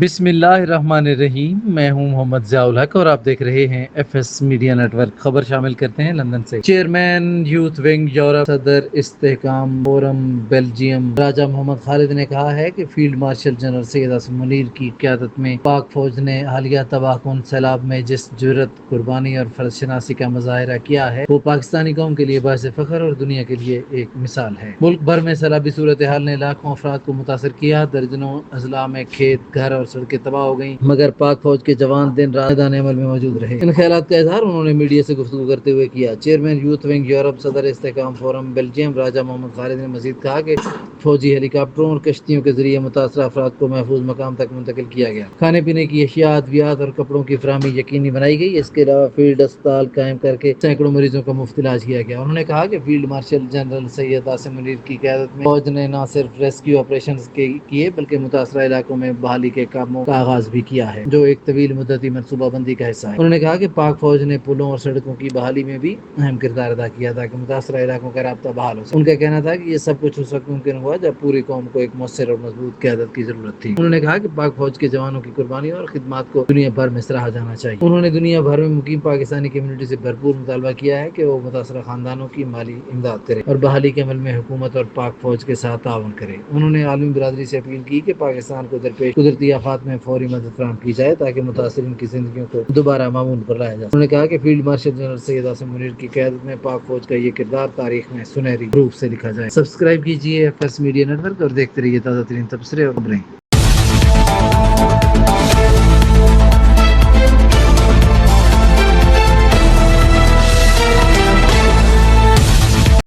بسم اللہ الرحمن الرحیم۔ میں ہوں محمد ضیاء-ال-حق اور آپ دیکھ رہے ہیں F S media network. خبر شامل کرتے ہیں لندن سے۔ چیئرمین یوتھ ونگ یورپ صدر استحکام فورم بیلجیئم راجہ محمد خالد نے کہا ہے کہ فیلڈ مارشل جنرل سید حسن منیر کی قیادت میں پاک فوج نے حالیہ تباہ کن سیلاب میں جس جرأت، قربانی اور فرض شناسی کا مظاہرہ کیا ہے وہ پاکستانی قوم کے لیے باعث فخر اور دنیا کے لیے ایک مثال ہے۔ ملک بھر میں سیلابی صورتحال نے لاکھوں افراد کو متاثر کیا، درجنوں اضلاع میں کھیت، گھر اور سڑکیں تباہ ہو گئیں، مگر پاک فوج کے جوان دن رات میدان عمل میں موجود رہے۔ ان خیالات کا اظہار انہوں نے میڈیا سے گفتگو کرتے ہوئے کیا۔ چیئرمین یوتھ ونگ یورپ صدر استحکام فورم بیلجیئم راجہ محمد خالد نے مزید کہا کہ فوجی ہیلی کاپٹروں اور کشتیوں کے ذریعے متاثرہ افراد کو محفوظ مقام تک منتقل کیا گیا۔ کھانے پینے کی اشیاء، ادویات اور کپڑوں کی فراہمی یقینی بنائی گئی۔ اس کے علاوہ فیلڈ اسپتال قائم کر کے سینکڑوں مریضوں کا مفت علاج کیا گیا۔ انہوں نے کہا کہ فیلڈ مارشل جنرل سید حسن منیر کی قیادت میں فوج نے نہ صرف ریسکیو آپریشنز کیے بلکہ متاثرہ علاقوں میں بحالی کے کاموں کا آغاز بھی کیا ہے، جو ایک طویل مدتی منصوبہ بندی کا حصہ ہے۔ انہوں نے کہا کہ پاک فوج نے پلوں اور سڑکوں کی بحالی میں بھی اہم کردار ادا کیا تاکہ متاثرہ علاقوں کا رابطہ بحال ہو سکے۔ ان کا کہنا تھا کہ یہ سب کچھ اس وقت ممکن ہوا جب پوری قوم کو ایک مؤثر اور مضبوط قیادت کی ضرورت تھی۔ انہوں نے کہا کہ پاک فوج کے جوانوں کی قربانی اور خدمات کو دنیا بھر میں سراہا جانا چاہیے۔ انہوں نے دنیا بھر میں مقیم پاکستانی کمیونٹی سے بھرپور مطالبہ کیا ہے کہ وہ متاثرہ خاندانوں کی مالی امداد کرے اور بحالی کے عمل میں حکومت اور پاک فوج کے ساتھ تعاون کرے۔ انہوں نے عالمی برادری سے اپیل کی کہ پاکستان کو درپیش قدرتی آفات میں فوری مدد فراہم کی جائے تاکہ متاثرین کی زندگیوں کو دوبارہ معمول پر لایا جائے۔ انہوں نے کہا کہ فیلڈ مارشل جنرل سید حسن منیر کی قیادت میں پاک فوج کا یہ کردار تاریخ میں سنہری حروف سے لکھا جائے۔ سبسکرائب کیجیے F S media network اور دیکھتے رہیے تازہ ترین تبصرے اور خبریں۔